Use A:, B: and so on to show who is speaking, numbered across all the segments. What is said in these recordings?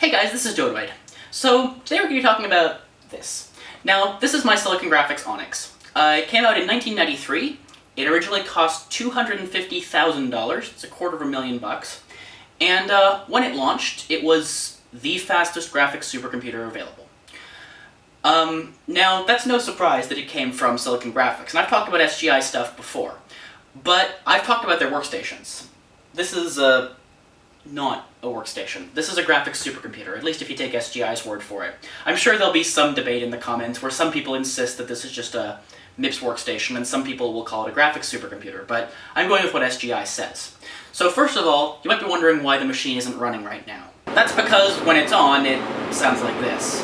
A: Hey guys, this is Dodoid. So, today we're going to be talking about this. Now, this is my Silicon Graphics Onyx. It came out in 1993. It originally cost $250,000. It's $250,000. And when it launched, it was the fastest graphics supercomputer available. Now, that's no surprise that it came from Silicon Graphics, and I've talked about SGI stuff before, but I've talked about their workstations. This is not a workstation. This is a graphics supercomputer, at least if you take SGI's word for it. I'm sure there'll be some debate in the comments where some people insist that this is just a MIPS workstation, and some people will call it a graphics supercomputer, but I'm going with what SGI says. So first of all, you might be wondering why the machine isn't running right now. That's because when it's on, it sounds like this.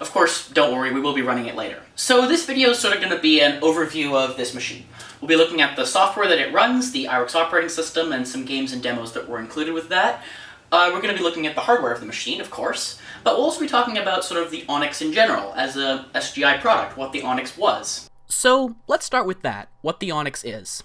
A: Of course, don't worry, we will be running it later. So this video is sort of going to be an overview of this machine. We'll be looking at the software that it runs, the IRIX operating system, and some games and demos that were included with that. We're going to be looking at the hardware of the machine, of course, but we'll also be talking about sort of the Onyx in general, as a SGI product, what the Onyx was. So, let's start with that, what the Onyx is.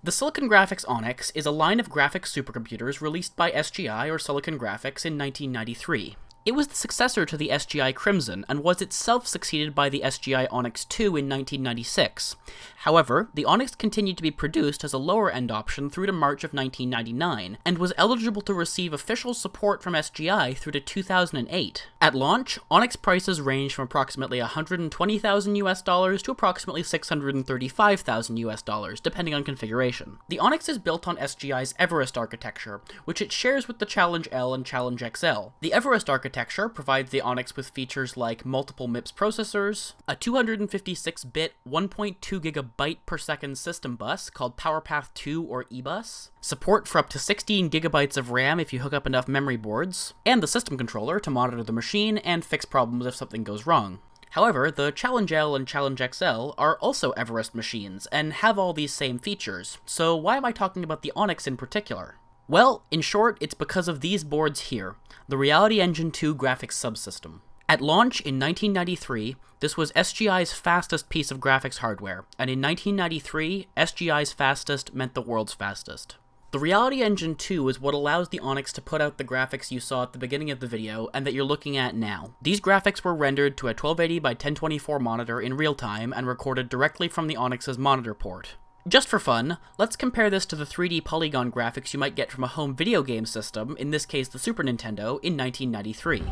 A: The Silicon Graphics Onyx is a line of graphics supercomputers released by SGI or Silicon Graphics in 1993. It was the successor to the SGI Crimson, and was itself succeeded by the SGI Onyx II in 1996. However, the Onyx continued to be produced as a lower-end option through to March of 1999, and was eligible to receive official support from SGI through to 2008. At launch, Onyx prices ranged from approximately $120,000 to approximately $635,000, depending on configuration. The Onyx is built on SGI's Everest architecture, which it shares with the Challenge L and Challenge XL. The Everest architecture provides the Onyx with features like multiple MIPS processors, a 256-bit 1.2 GB per second system bus called PowerPath 2 or eBus, support for up to 16 GB of RAM if you hook up enough memory boards, and the system controller to monitor the machine and fix problems if something goes wrong. However, the Challenge L and Challenge XL are also Everest machines and have all these same features, so why am I talking about the Onyx in particular? Well, in short, it's because of these boards here, the RealityEngine² graphics subsystem. At launch in 1993, this was SGI's fastest piece of graphics hardware, and in 1993, SGI's fastest meant the world's fastest. The RealityEngine² is what allows the Onyx to put out the graphics you saw at the beginning of the video and that you're looking at now. These graphics were rendered to a 1280 by 1024 monitor in real time and recorded directly from the Onyx's monitor port. Just for fun, let's compare this to the 3D polygon graphics you might get from a home video game system, in this case the Super Nintendo, in 1993.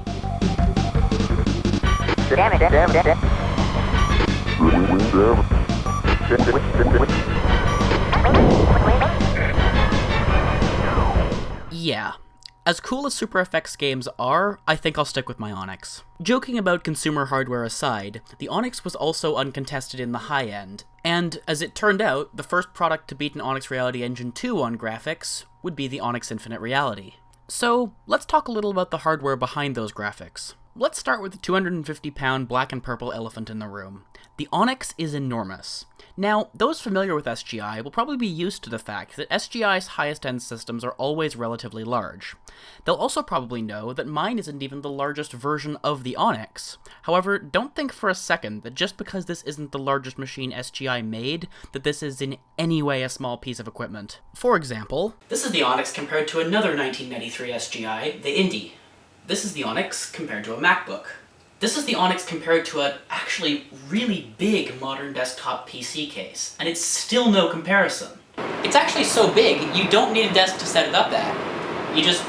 A: Yeah. As cool as Super FX games are, I think I'll stick with my Onyx. Joking about consumer hardware aside, the Onyx was also uncontested in the high end, and as it turned out, the first product to beat an Onyx RealityEngine² on graphics would be the Onyx Infinite Reality. So, let's talk a little about the hardware behind those graphics. Let's start with the 250-pound black and purple elephant in the room. The Onyx is enormous. Now, those familiar with SGI will probably be used to the fact that SGI's highest-end systems are always relatively large. They'll also probably know that mine isn't even the largest version of the Onyx. However, don't think for a second that just because this isn't the largest machine SGI made, that this is in any way a small piece of equipment. For example, this is the Onyx compared to another 1993 SGI, the Indy. This is the Onyx compared to a MacBook. This is the Onyx compared to an actually really big modern desktop PC case, and it's still no comparison. It's actually so big, you don't need a desk to set it up at. You just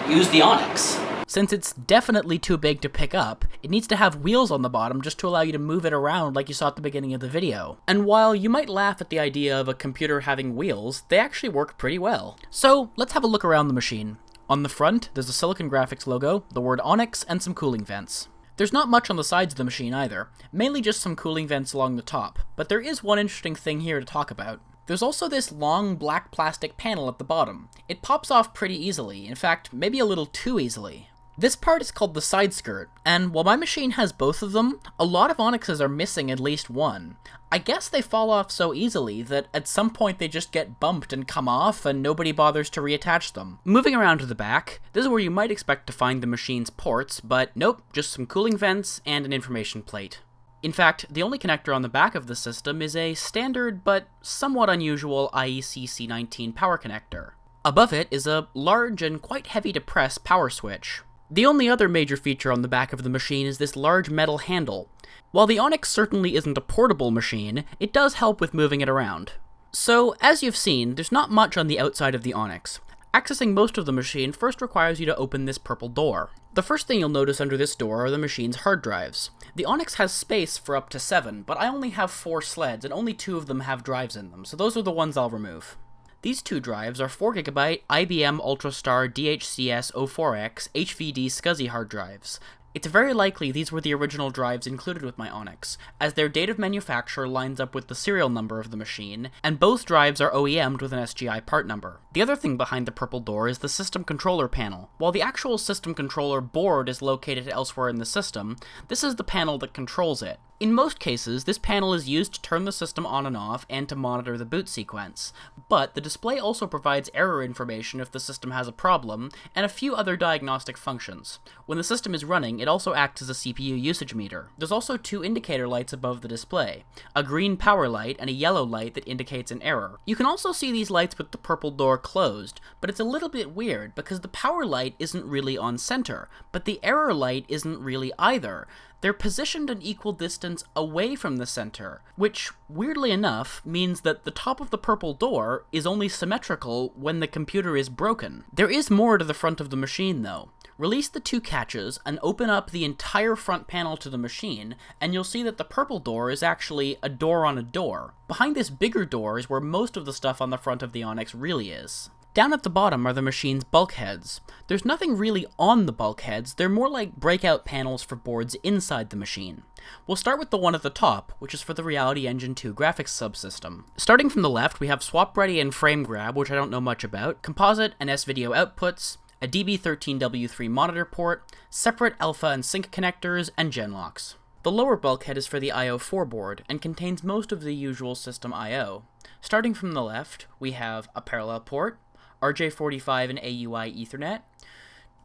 A: use the Onyx. Since it's definitely too big to pick up, it needs to have wheels on the bottom just to allow you to move it around like you saw at the beginning of the video. And while you might laugh at the idea of a computer having wheels, they actually work pretty well. So let's have a look around the machine. On the front, there's a Silicon Graphics logo, the word Onyx, and some cooling vents. There's not much on the sides of the machine either, mainly just some cooling vents along the top, but there is one interesting thing here to talk about. There's also this long black plastic panel at the bottom. It pops off pretty easily, in fact, maybe a little too easily. This part is called the side skirt, and while my machine has both of them, a lot of Onyxes are missing at least one. I guess they fall off so easily that at some point they just get bumped and come off and nobody bothers to reattach them. Moving around to the back, this is where you might expect to find the machine's ports, but nope, just some cooling vents and an information plate. In fact, the only connector on the back of the system is a standard but somewhat unusual IEC C19 power connector. Above it is a large and quite heavy to press power switch. The only other major feature on the back of the machine is this large metal handle. While the Onyx certainly isn't a portable machine, it does help with moving it around. So, as you've seen, there's not much on the outside of the Onyx. Accessing most of the machine first requires you to open this purple door. The first thing you'll notice under this door are the machine's hard drives. The Onyx has space for up to 7, but I only have 4 sleds and only 2 of them have drives in them, so those are the ones I'll remove. These 2 drives are 4GB IBM UltraStar DHCS04X HVD SCSI hard drives. It's very likely these were the original drives included with my Onyx, as their date of manufacture lines up with the serial number of the machine, and both drives are OEM'd with an SGI part number. The other thing behind the purple door is the system controller panel. While the actual system controller board is located elsewhere in the system, this is the panel that controls it. In most cases, this panel is used to turn the system on and off and to monitor the boot sequence, but the display also provides error information if the system has a problem, and a few other diagnostic functions. When the system is running, it also acts as a CPU usage meter. There's also 2 indicator lights above the display, a green power light and a yellow light that indicates an error. You can also see these lights with the purple door closed, but it's a little bit weird because the power light isn't really on center, but the error light isn't really either. They're positioned an equal distance away from the center, which, weirdly enough, means that the top of the purple door is only symmetrical when the computer is broken. There is more to the front of the machine, though. Release the 2 catches and open up the entire front panel to the machine, and you'll see that the purple door is actually a door on a door. Behind this bigger door is where most of the stuff on the front of the Onyx really is. Down at the bottom are the machine's bulkheads. There's nothing really on the bulkheads, they're more like breakout panels for boards inside the machine. We'll start with the one at the top, which is for the RealityEngine² graphics subsystem. Starting from the left, we have swap ready and frame grab, which I don't know much about, composite and S-video outputs, a DB13W3 monitor port, separate alpha and sync connectors, and genlocks. The lower bulkhead is for the IO4 board, and contains most of the usual system I/O. Starting from the left, we have a parallel port, RJ45 and AUI Ethernet,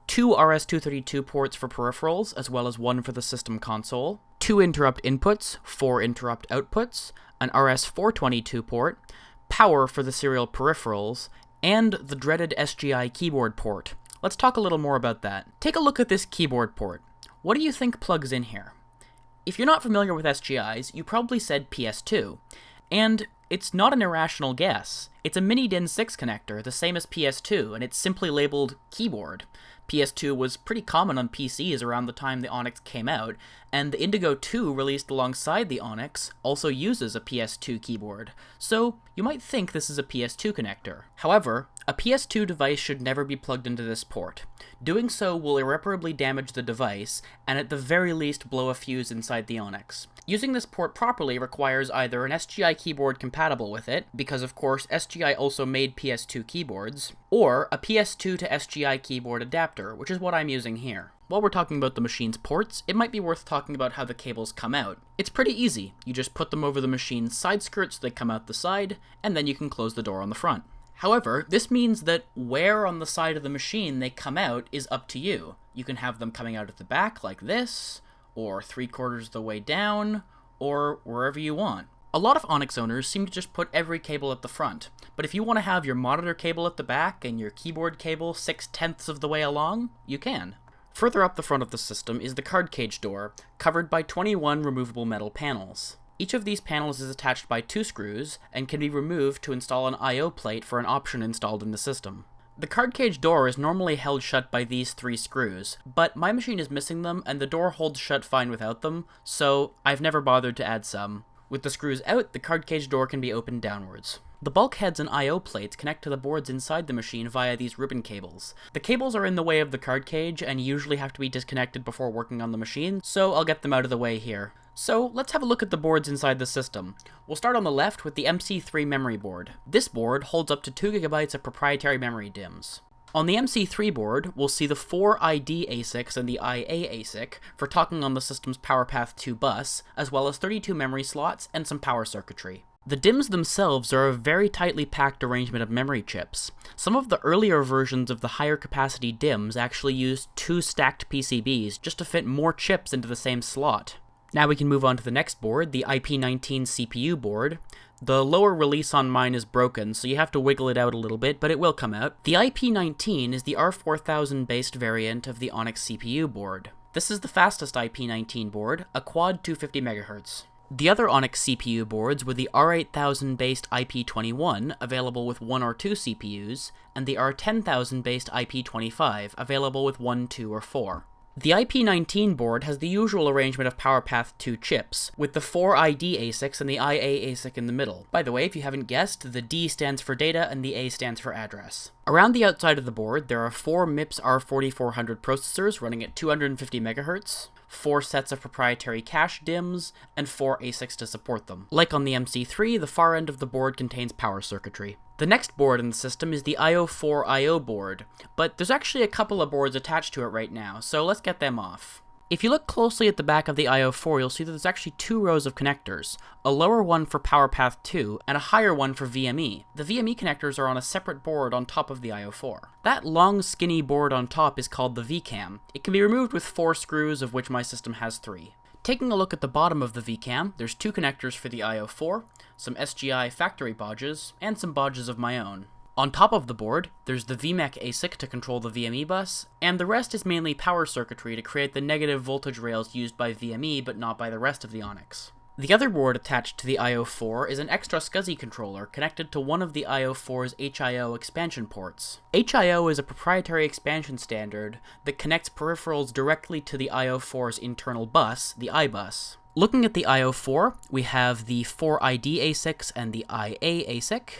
A: 2 RS-232 ports for peripherals, as well as 1 for the system console, 2 interrupt inputs, 4 interrupt outputs, an RS-422 port, power for the serial peripherals, and the dreaded SGI keyboard port. Let's talk a little more about that. Take a look at this keyboard port. What do you think plugs in here? If you're not familiar with SGIs, you probably said PS2, and it's not an irrational guess. It's a mini DIN 6 connector, the same as PS2, and it's simply labeled keyboard. PS2 was pretty common on PCs around the time the Onyx came out, and the Indigo 2 released alongside the Onyx also uses a PS2 keyboard, so you might think this is a PS2 connector. However, a PS2 device should never be plugged into this port. Doing so will irreparably damage the device, and at the very least blow a fuse inside the Onyx. Using this port properly requires either an SGI keyboard compatible with it, because of course SGI also made PS2 keyboards, or a PS2 to SGI keyboard adapter, which is what I'm using here. While we're talking about the machine's ports, it might be worth talking about how the cables come out. It's pretty easy. You just put them over the machine's side skirts so they come out the side, and then you can close the door on the front. However, this means that where on the side of the machine they come out is up to you. You can have them coming out at the back like this, or 3/4 the way down, or wherever you want. A lot of Onyx owners seem to just put every cable at the front, but if you want to have your monitor cable at the back and your keyboard cable 6/10 of the way along, you can. Further up the front of the system is the card cage door, covered by 21 removable metal panels. Each of these panels is attached by 2 screws, and can be removed to install an I/O plate for an option installed in the system. The card cage door is normally held shut by these 3 screws, but my machine is missing them and the door holds shut fine without them, so I've never bothered to add some. With the screws out, the card cage door can be opened downwards. The bulkheads and I/O plates connect to the boards inside the machine via these ribbon cables. The cables are in the way of the card cage and usually have to be disconnected before working on the machine, so I'll get them out of the way here. So let's have a look at the boards inside the system. We'll start on the left with the MC3 memory board. This board holds up to 2GB of proprietary memory DIMMs. On the MC3 board, we'll see the 4 ID ASICs and the IA ASIC for talking on the system's PowerPath 2 bus, as well as 32 memory slots and some power circuitry. The DIMMs themselves are a very tightly packed arrangement of memory chips. Some of the earlier versions of the higher capacity DIMMs actually used 2 stacked PCBs just to fit more chips into the same slot. Now we can move on to the next board, the IP19 CPU board. The lower release on mine is broken, so you have to wiggle it out a little bit, but it will come out. The IP19 is the R4000 based variant of the Onyx CPU board. This is the fastest IP19 board, a quad 250 MHz. The other Onyx CPU boards were the R8000 based IP21, available with 1 or 2 CPUs, and the R10000 based IP25, available with 1, 2, or 4. The IP19 board has the usual arrangement of PowerPath 2 chips, with the 4ID ASICs and the IA ASIC in the middle. By the way, if you haven't guessed, the D stands for data and the A stands for address. Around the outside of the board, there are 4 MIPS R4400 processors running at 250 MHz, 4 sets of proprietary cache DIMMs, and 4 ASICs to support them. Like on the MC3, the far end of the board contains power circuitry. The next board in the system is the IO4 IO board, but there's actually a couple of boards attached to it right now, so let's get them off. If you look closely at the back of the IO4, you'll see that there's actually 2 rows of connectors, a lower one for PowerPath 2 and a higher one for VME. The VME connectors are on a separate board on top of the IO4. That long skinny board on top is called the VCAM. It can be removed with 4 screws, of which my system has 3. Taking a look at the bottom of the VCAM, there's 2 connectors for the IO4, some SGI factory bodges, and some bodges of my own. On top of the board, there's the VMEC ASIC to control the VME bus, and the rest is mainly power circuitry to create the negative voltage rails used by VME but not by the rest of the Onyx. The other board attached to the IO4 is an extra SCSI controller connected to one of the IO4's HIO expansion ports. HIO is a proprietary expansion standard that connects peripherals directly to the IO4's internal bus, the iBus. Looking at the IO4, we have the 4ID ASICs and the IA ASIC,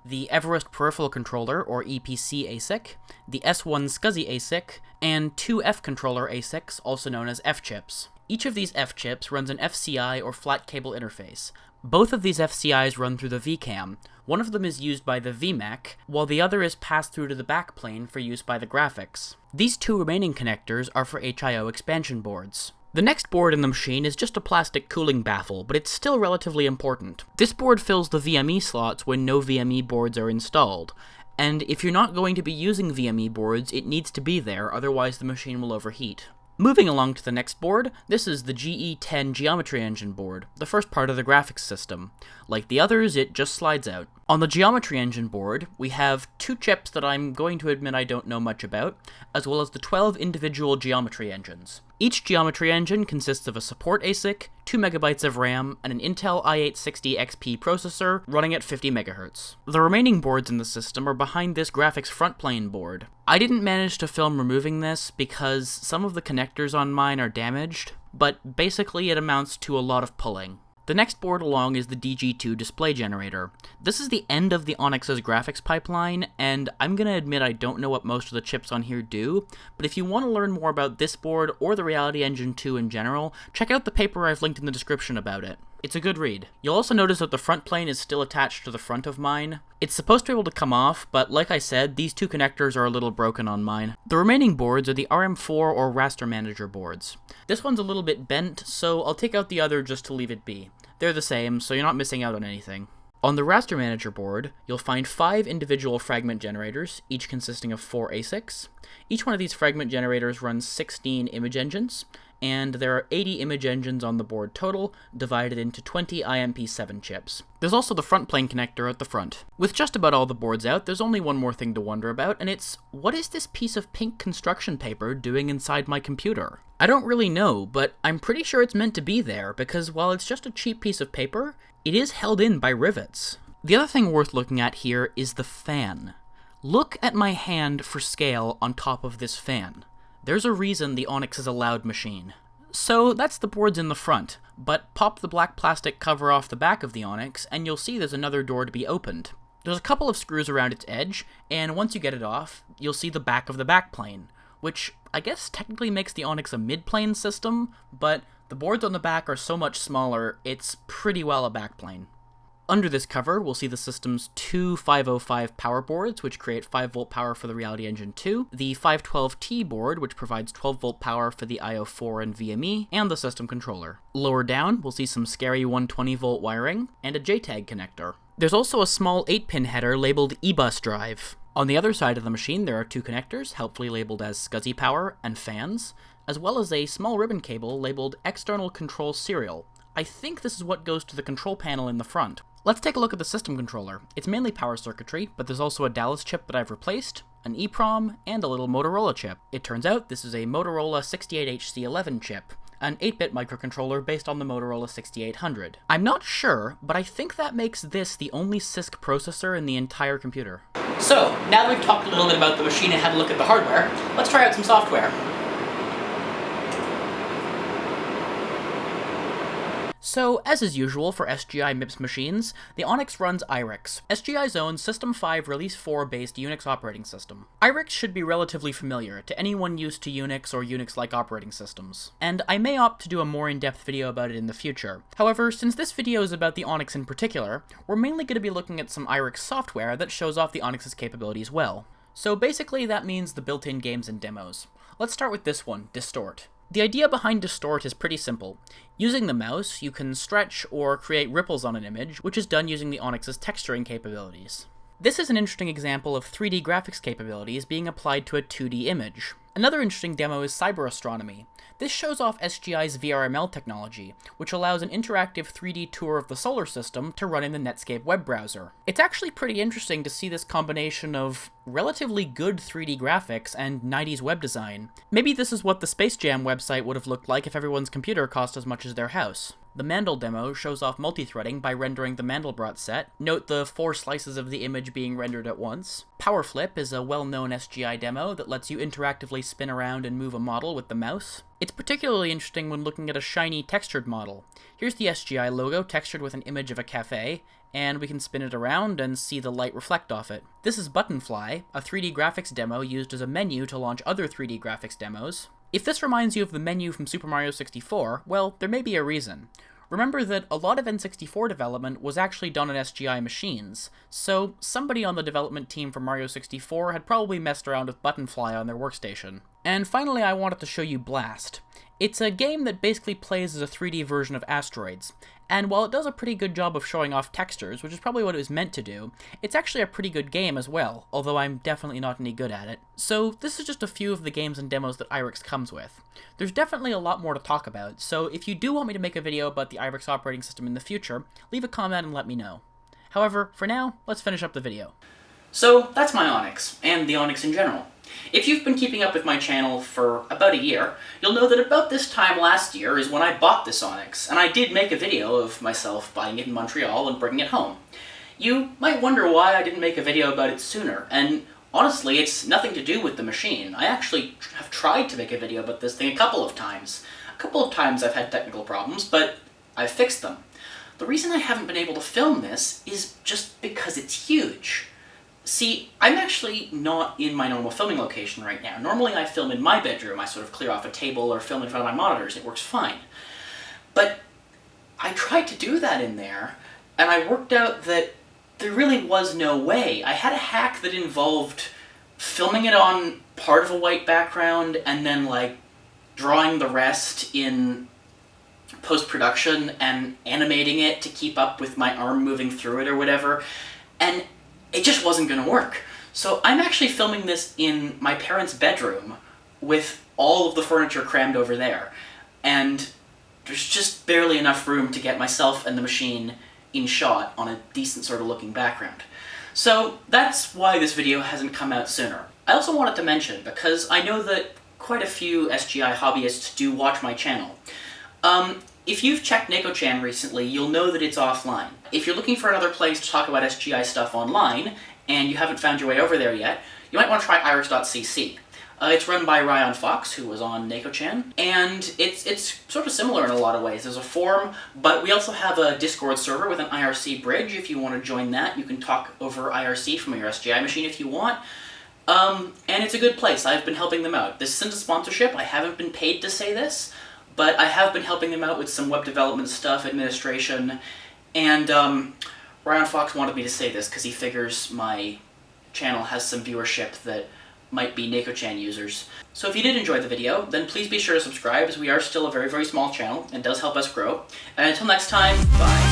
A: the Everest Peripheral Controller, or EPC ASIC, the S1 SCSI ASIC, and 2 F-controller ASICs, also known as F-chips. Each of these F-chips runs an FCI or flat cable interface. Both of these FCIs run through the VCAM. One of them is used by the VMEC, while the other is passed through to the backplane for use by the graphics. These 2 remaining connectors are for HIO expansion boards. The next board in the machine is just a plastic cooling baffle, but it's still relatively important. This board fills the VME slots when no VME boards are installed, and if you're not going to be using VME boards, it needs to be there, otherwise the machine will overheat. Moving along to the next board, this is the GE10 Geometry Engine board, the first part of the graphics system. Like the others, it just slides out. On the Geometry Engine board, we have 2 chips that I'm going to admit I don't know much about, as well as the 12 individual geometry engines. Each geometry engine consists of a support ASIC, 2 MB of RAM, and an Intel i860 XP processor running at 50 MHz. The remaining boards in the system are behind this graphics front plane board. I didn't manage to film removing this because some of the connectors on mine are damaged, but basically it amounts to a lot of pulling. The next board along is the DG2 display generator. This is the end of the Onyx's graphics pipeline, and I'm gonna admit I don't know what most of the chips on here do, but if you want to learn more about this board or the RealityEngine² in general, check out the paper I've linked in the description about it. It's a good read. You'll also notice that the front plane is still attached to the front of mine. It's supposed to be able to come off, but like I said, these 2 connectors are a little broken on mine. The remaining boards are the RM4 or Raster Manager boards. This one's a little bit bent, so I'll take out the other just to leave it be. They're the same, so you're not missing out on anything. On the Raster Manager board, you'll find 5 individual fragment generators, each consisting of 4 ASICs. Each one of these fragment generators runs 16 image engines, and there are 80 image engines on the board total, divided into 20 IMP7 chips. There's also the front plane connector at the front. With just about all the boards out, there's only one more thing to wonder about, and it's, what is this piece of pink construction paper doing inside my computer? I don't really know, but I'm pretty sure it's meant to be there, because while it's just a cheap piece of paper, it is held in by rivets. The other thing worth looking at here is the fan. Look at my hand for scale on top of this fan. There's a reason the Onyx is a loud machine. So that's the boards in the front, but pop the black plastic cover off the back of the Onyx, and you'll see there's another door to be opened. There's a couple of screws around its edge, and once you get it off, you'll see the back of the backplane, which I guess technically makes the Onyx a mid-plane system, but the boards on the back are so much smaller, it's pretty well a backplane. Under this cover, we'll see the system's 2 505 power boards, which create 5V power for the RealityEngine², the 512T board, which provides 12V power for the IO4 and VME, and the system controller. Lower down, we'll see some scary 120V wiring, and a JTAG connector. There's also a small 8-pin header labeled eBus drive. On the other side of the machine, there are 2 connectors, helpfully labeled as SCSI power and fans. as well as a small ribbon cable labeled External Control Serial. I think this is what goes to the control panel in the front. Let's take a look at the system controller. It's mainly power circuitry, but there's also a Dallas chip that I've replaced, an EEPROM, and a little Motorola chip. It turns out this is a Motorola 68HC11 chip, an 8-bit microcontroller based on the Motorola 6800. I'm not sure, but I think that makes this the only CISC processor in the entire computer. So, now that we've talked a little bit about the machine and had a look at the hardware, let's try out some software. So, as is usual for SGI MIPS machines, the Onyx runs IRIX, SGI's own System 5 Release 4 based Unix operating system. IRIX should be relatively familiar to anyone used to Unix or Unix-like operating systems, and I may opt to do a more in-depth video about it in the future. However, since this video is about the Onyx in particular, we're mainly going to be looking at some IRIX software that shows off the Onyx's capabilities well. So basically that means the built-in games and demos. Let's start with this one, Distort. The idea behind Distort is pretty simple. Using the mouse, you can stretch or create ripples on an image, which is done using the Onyx's texturing capabilities. This is an interesting example of 3D graphics capabilities being applied to a 2D image. Another interesting demo is Cyber Astronomy. This shows off SGI's VRML technology, which allows an interactive 3D tour of the solar system to run in the Netscape web browser. It's actually pretty interesting to see this combination of relatively good 3D graphics and 90s web design. Maybe this is what the Space Jam website would have looked like if everyone's computer cost as much as their house. The Mandel demo shows off multi-threading by rendering the Mandelbrot set. Note the 4 slices of the image being rendered at once. PowerFlip is a well-known SGI demo that lets you interactively spin around and move a model with the mouse. It's particularly interesting when looking at a shiny textured model. Here's the SGI logo textured with an image of a cafe, and we can spin it around and see the light reflect off it. This is Buttonfly, a 3D graphics demo used as a menu to launch other 3D graphics demos. If this reminds you of the menu from Super Mario 64, well, there may be a reason. Remember that a lot of N64 development was actually done on SGI machines, so somebody on the development team for Mario 64 had probably messed around with Buttonfly on their workstation. And finally, I wanted to show you Blast. It's a game that basically plays as a 3D version of Asteroids, and while it does a pretty good job of showing off textures, which is probably what it was meant to do, it's actually a pretty good game as well, although I'm definitely not any good at it. So this is just a few of the games and demos that IRIX comes with. There's definitely a lot more to talk about, so if you do want me to make a video about the IRIX operating system in the future, leave a comment and let me know. However, for now, let's finish up the video. So that's my Onyx, and the Onyx in general. If you've been keeping up with my channel for about a year, you'll know that about this time last year is when I bought this Onyx, and I did make a video of myself buying it in Montreal and bringing it home. You might wonder why I didn't make a video about it sooner, and honestly, it's nothing to do with the machine. I actually have tried to make a video about this thing a couple of times. A couple of times I've had technical problems, but I've fixed them. The reason I haven't been able to film this is just because it's huge. See, I'm actually not in my normal filming location right now. Normally I film in my bedroom. I sort of clear off a table or film in front of my monitors. It works fine. But I tried to do that in there, and I worked out that there really was no way. I had a hack that involved filming it on part of a white background and then, like, drawing the rest in post-production and animating it to keep up with my arm moving through it or whatever, and it just wasn't going to work. So I'm actually filming this in my parents' bedroom with all of the furniture crammed over there, and there's just barely enough room to get myself and the machine in shot on a decent sort of looking background. So that's why this video hasn't come out sooner. I also wanted to mention, because I know that quite a few SGI hobbyists do watch my channel, if you've checked NakoChan recently, you'll know that it's offline. If you're looking for another place to talk about SGI stuff online, and you haven't found your way over there yet, you might want to try iris.cc. It's run by Ryan Fox, who was on NakoChan, and it's sort of similar in a lot of ways. There's a forum, but we also have a Discord server with an IRC bridge. If you want to join that, you can talk over IRC from your SGI machine if you want. And it's a good place. I've been helping them out. This isn't a sponsorship. I haven't been paid to say this, but I have been helping them out with some web development stuff, administration, and Ryan Fox wanted me to say this because he figures my channel has some viewership that might be NakoChan users. So if you did enjoy the video, then please be sure to subscribe, as we are still a very, very small channel and does help us grow. And until next time, bye.